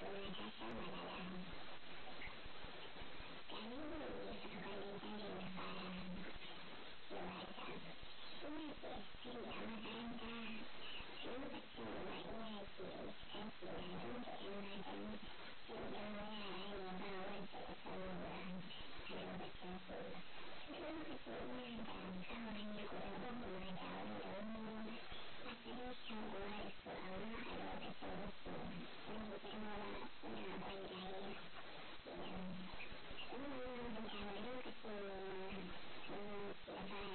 suna tashin malala. Ƙanin da farkon littafin da fara cewa ta ina PhD a makaranta lokacin da ina PhD na duka 'yan matan sun zama yara ne ba wadda ta sani ba a lokacin su. Lokacin ina da kawai guda uku mata wanda wani asalin shaguwa da su amma a lokacin su sun girma suna ban dariya. Wannan mutane lokacin na fara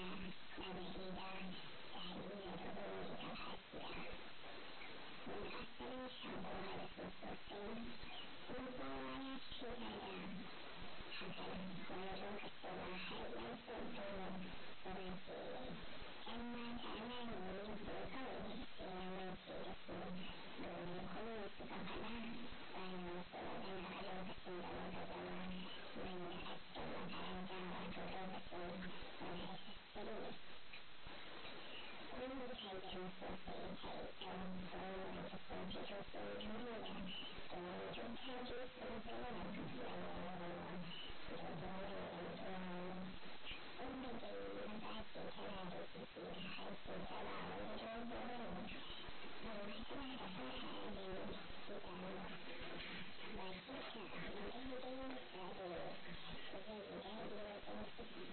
ɗalibi da Hadiza da Ummi da Hasiya. Mun asalin shaguwa da su sosai. Mun kowa ya shaida da hakan wani lokacin ma har 'yan tsofaffi suna ce 'yan mata na ne ko kawai sai na mance da su domin kullum suka faɗa bayan musu magana a lokacin da muka zama manya a cikin makaranta wato lokacin muna SS3. Ummi ta girma sosai ta yi kyau domin sun fito sun duniya domin duk ta ji sun zama manyan da dole Ummi dai maza ce tana da jiki hancin ta ba wani dogo bane amma tana da fararen idanu bakinta daidai misali zai yi daɗi wajen ciki.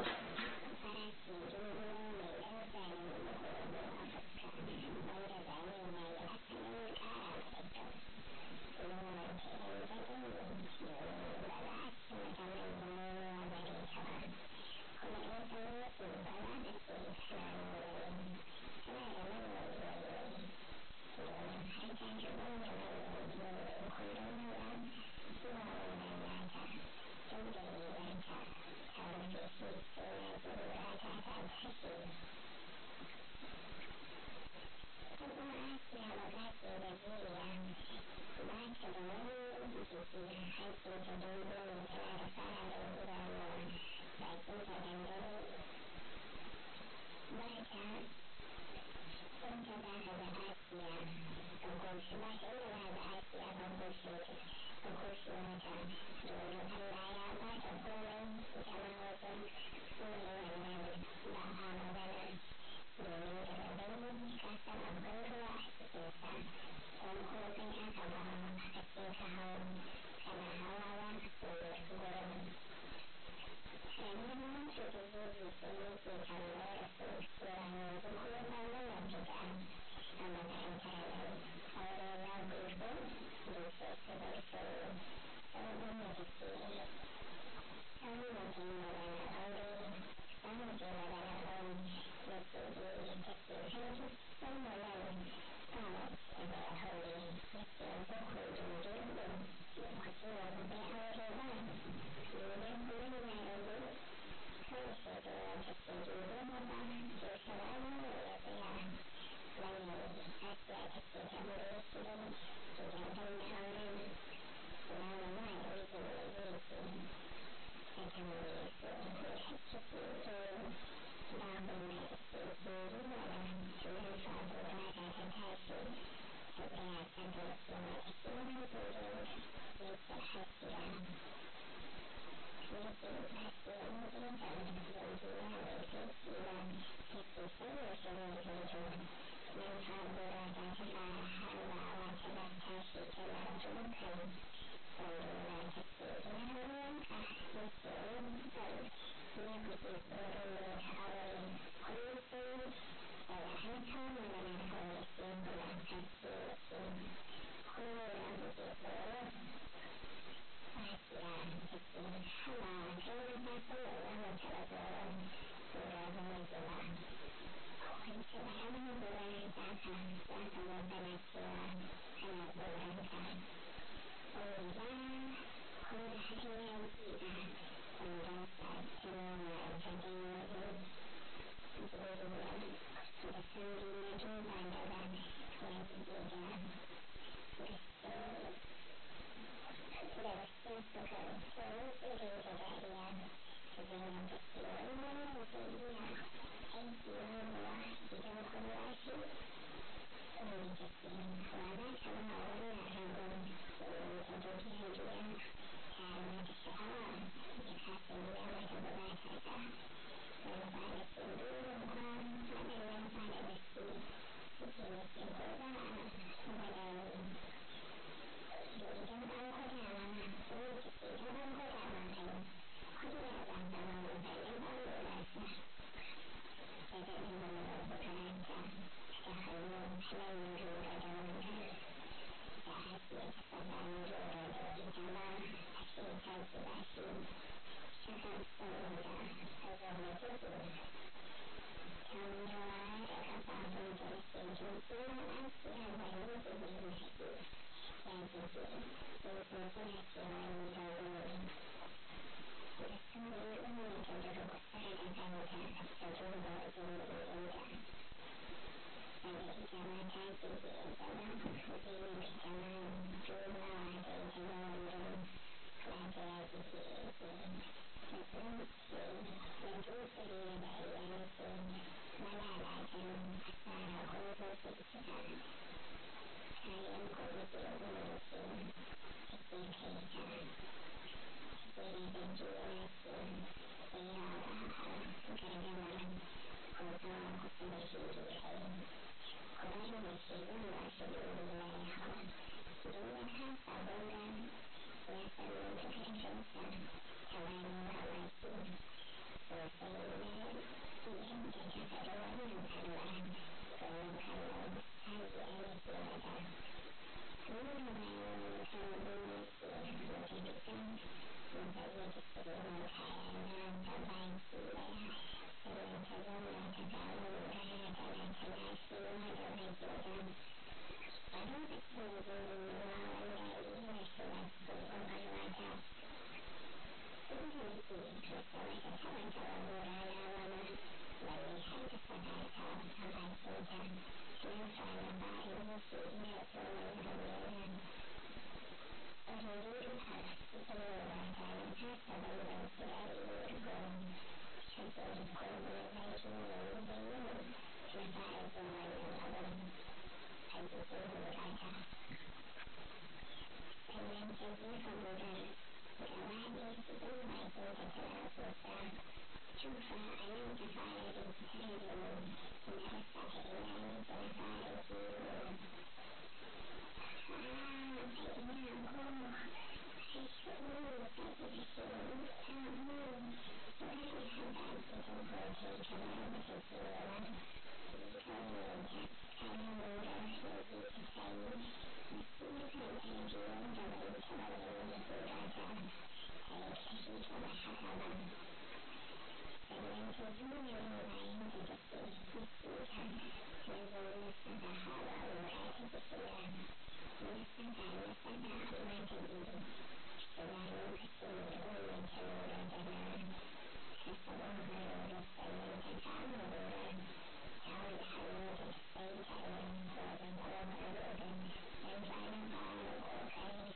Farashi doguwa mai ɗan zane a fuska wanda zanen ya yi asalin ƙara mata kyau. Nonuwanta ɗan daɗi ne domin ba za a ce mata manyan nonuwa gare ta ba kuma in ta motsi ba za a ce tana nuna ne. Tana da manyan iyaye domin har ta ji manya-manyan iyaye kullum ruwa zuwa wannan nata tun da rigarta ta rufe shi sai na ji ƙurata ta tashi. Kuma Asiya baƙa ce gajeriya ba ta da wani jiki hancinta dogo ne tana da fararen idanuwa bakinta dangane ba ta inda za ka ga Asiya ga goshi ba ta inda za ka ga Asiya ga goshi mata domin Allah ya ba ta komai ita ma wajen yin wannan ba a magana domin daga gani ka san akwai ruwa a cikinsa don ko kai aka ba aka ce ka hau kana hawa za ka so gurin. Sannan mace da jeji sai yake tambayar su cewa yanzu ko ta gama fita a makarantar nan aure za ku yi ko da ce su bai shiru sai Ummi ta ce ta yi mutum magana aure za mu je magana aure ya ce ta ce sai san mu nan ba wacce da aure ya ce yanzu ku dube ku ku ce yanzu bai aure ba dube ku manya yanzu kawai sai da wata ce dube mu ba ke shawara ne ya tsaya wannan Asiya ta ce ta bude shi idan ban da auren ina ma da izini zai ce ta tambaye su me ake ce babu na ce duba da nan fa gora ta tashi ta tsaya ta gaishe mata sunan dole ya ce Hasiya. Yake Asiya mijinta yanzuwa mai kirki ba ta ce sai yaushe ne zai zo nan fa gora ta fara harbawa tana tashi tana dukan wandona ta ce ina ruwanka ya ce ne kuke tsoro ne ciki ne ke ko za a gwada idan an gwada mana yin ciki idan an gwada maka ne kunya ba ta wani bayan an lura ta da daɗin da masu karanta da hannu hanyar lura da wanda da ake tsakanin lura da ita ma a cikin taki ba shi shakan saboda ta zama ciki Kamerawa da kafafun da ke jinsunan ake amfani da yin haɗe ya jike wasu suna cewa ne da wuri da sauri umar ta durkusa da kanta ta duba jinjirinta wanda ita ma ta jike zama filin ita ma dubawa da ita ma wurin nata ya jike da tsintsiri da iyalci malalatan asara ko cututtuka kayan kuɗi ke umarci take kai ta take da juya ce da yawa gardamar hoton kusa da shi ke kai kuma da shi zan ba shi domin na ya hau don ya kasa gonga ya san lokacinsa ta wani mamaki sosai na yadda ta faɗi wannan kalma domin kallon hajiya da ke wata nuna bayan kalmomi ce wata hitan wata iya cikin kaya na ta baki daya sannan ta zauna ta kawo lura da tana tunashi da majodan a lokacin burin ruwa wanda iya shiga cikin ƙwaƙwalwata inda nake wacce bata taɓa taɓa gurana ba ma balle har ta saka ta a bakinta nan fa na fara musu ina tsoron hanyoyin ƙwararru duka zuwa ta na kasa bambance ra'ayoyin gwamnati saboda komai zaki ne da yau na fara jin wannan abin a jikin hurata sannan ta jefa hurar gaba ɗaya cikin bakin ta tana tsotsa tufa a nan ta fara rikitar da mu na rasa ta ina yake na fara ciwo a ina ko haishu ta ita ce ta bari haka a cikin hoton kamar wata tsoron ƙauyenta kayan lura da ji ta sanyi masifar ƙarfi wanda bai taɓa ganin surata ta yi kashi kamar haka ba sannan ta juya yin bayan da take masifa na zo na saka hawa lura ta jikina na saka amma ta ƙi shiga lokacin da umar ta lura da na kasabon hannu sannan ta kama lura ta wani hannu ta saita yin wajen kofar lodin don fara fara ƙoƙarin shigar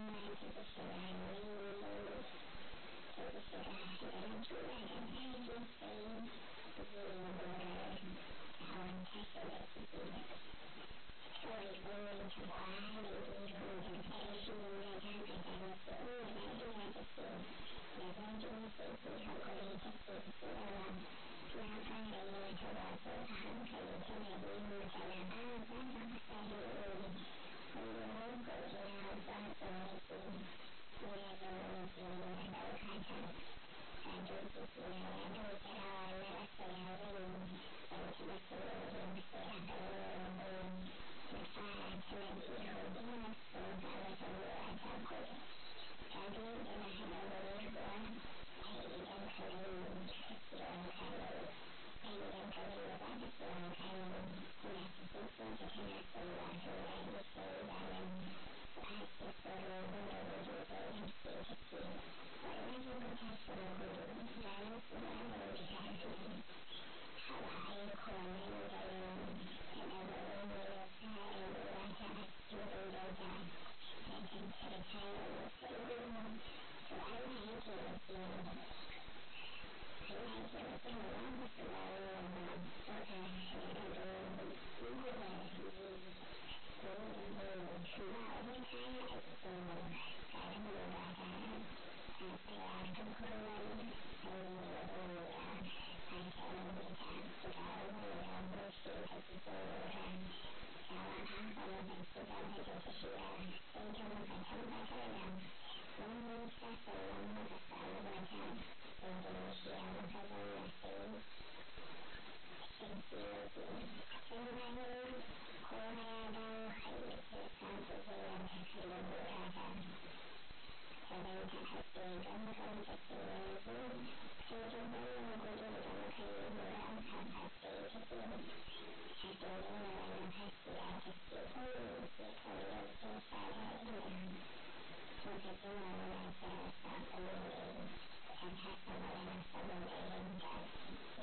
da lura ta tsirarin injin wurin ma ta ji shiga mai ta ji shiga da na tura da ƙarfi sai zuwa gorar hawan tashi da ciki kawai umar ta kware ihu da ƙarfi na dakata na ce umar lafiya ta ce da zaƙi mace ke haƙuri ta ce cewa na fara yi mata wato a hankali tana ihu tana za ta fasa da iri kullum ko ina batsa nake ina jin wani jini na ɗauka ta take ciki na ya ɗauke rawa na rasa ya zan yi ban taɓa tunanin sai a ɗaurin na fara tana ihu ina so ga wata lura ta ko ta ga yadda na haɗa wani kuwa ai idan ka gani ka ce wanka ne ai idan ka gani za ka ce wanka ne ina cikin tsinta tana son wato daɗi sai idanun ake tsoron da gudu sai haske ta ce wallahi ku tashi mu gudu ranar su ba da wuce ta haɗu hawa aiko nan da nan ta ɗaga umar ya tsara lura ta a cikin injinta ta 是一个很重的经验，所以就会用过这种可以有安排排的这些，还是因为开始啊，就是会有些朋友接下来我在今年来在上个月参加什么上面的演讲，开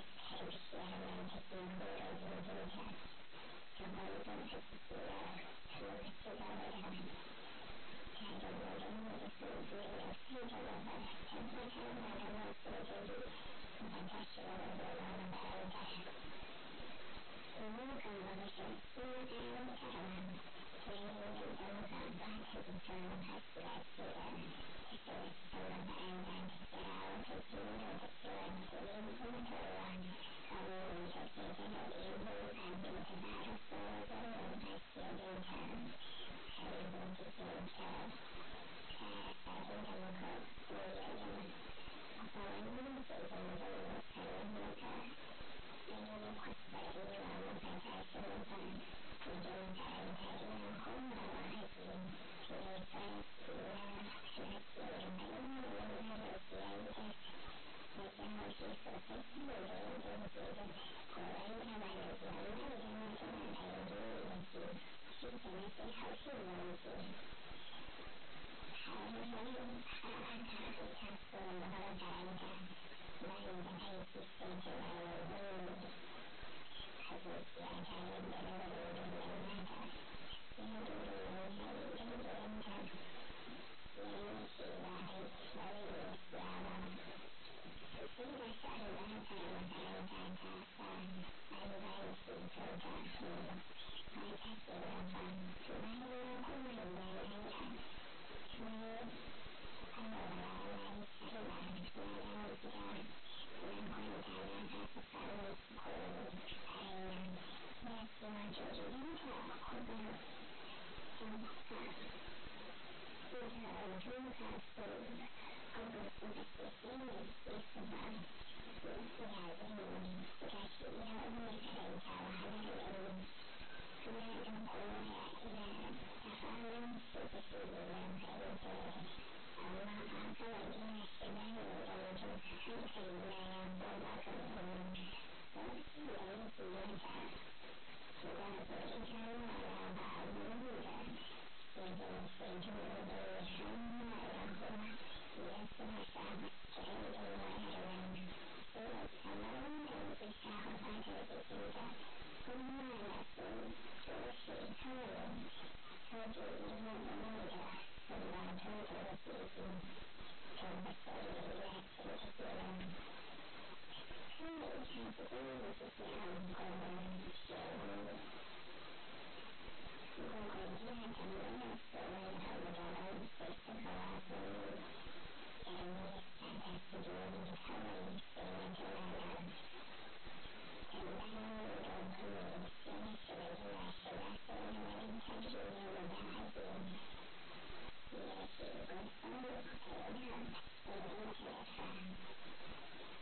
始还是经过了演讲，就会有开始了，什么知道了。看着我的那个数据，看着我的前面看到的那个数据，我开始了我的白展。我那个我是应该讲嘛，所以我刚刚把这个开始来做的，就是我的白展，然后最近我的做联通头啊，我这些这个联通产品是大家所有的人在写进去，还有就是非常的可怜的，我们这种的才能那个，快速的我们在生活已经在空了还是在那些后期所分析的东西，果然他把人家那个那些问题，是怎么些后续的问题。好，我们他说我们讲一讲，那你可以去申请还是其他产业别的那个，因为这个人才有这个人才，因此来所以需要。现在小孩子才能在一起成长，还开始了嘛？然后后面的那个，还有来是吧？然后这个，然后大家他不会那希望就是因着或者中考是各个这个学习也是吧？也还是开始以后那个还是那中国那反正就是人还有那个因为现在有的就是可以那样多那个人不用讲，不管是一天晚上无语的。那个水中的山脉，然后也是那啥，这个人，所有他们都是下好大的这个公卖了，就是他们他就那个很难抽的真的所以也是这样。他们一开始都是这样如果我今天讲的那些人，他们的非常好，所以大家记住他们现在就来了。简单的先学一下，学到所有的产品我的孩子也是公司培养，我们学上，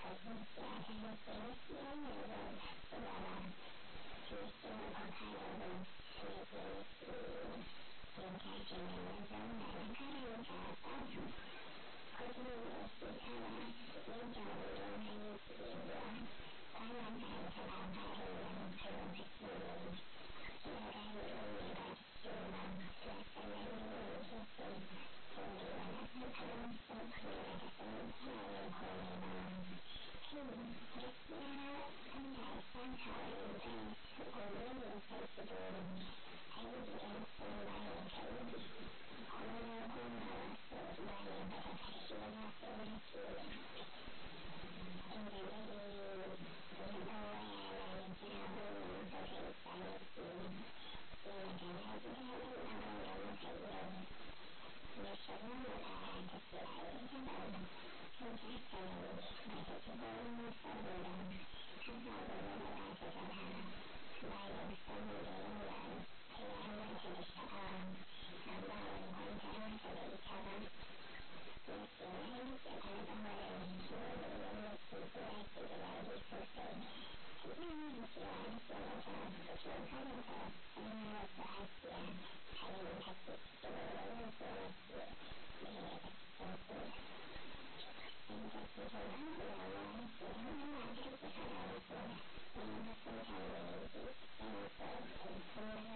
可是家庭的学习有问题，知道吧？就是我看到的那个现在这个人生来看一下大众，可是我是看了研究的那一些个，当然在这两块的人还有这些人，现在有一个是学生的一些所以我们可能是可以的，所以会这些安排商场在国内的这些还有一个是来有成绩，后来是来有的开始那些东西，现在这个以后来加入都可以在一起，因为现在这个人可以。也是那么大就是来这个参加这个这个生物的，看到的那个大学教他来有生物的那个培养那些的时候，看到观察那些的条件，也是那些他都会有自己来自己来的是谁。喜欢写那个写他那个那个爱写，还有他自己的那个写那个真是。他自然呢，普通人来这个上来说，他非常有那个很深的，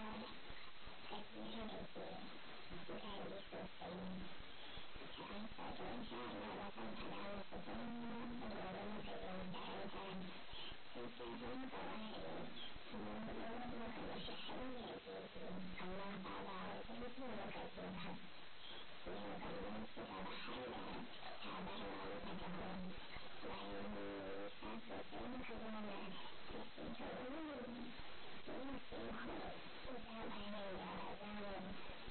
在地上就是在一个很小的中下的上海的普通中国人的这种在新加坡国外的，有可能是很年轻，从那到真正的改变他。没有可能知道的还有他的那种来三十岁他们的就是说生活不加排那个让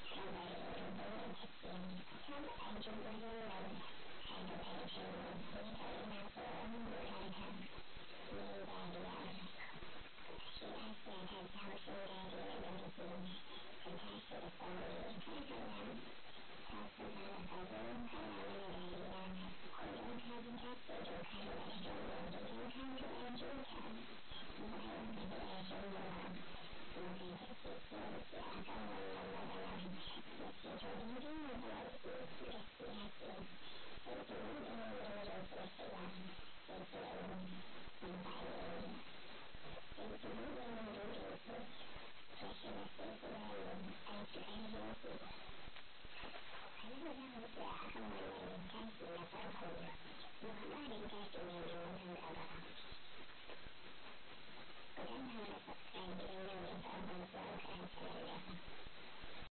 稍微有点时间，他们安静的人还是培训你可以拿着你看看你在是他现在教现在这个东西很开始的道理，他可能他自然的高中看到那个一样，或者他自主看的是我看出来经常你还有那个什么我在这些做假的我其中一定的也是那些我读的就是这样，就是明白了。我读的就是这些的学习的安全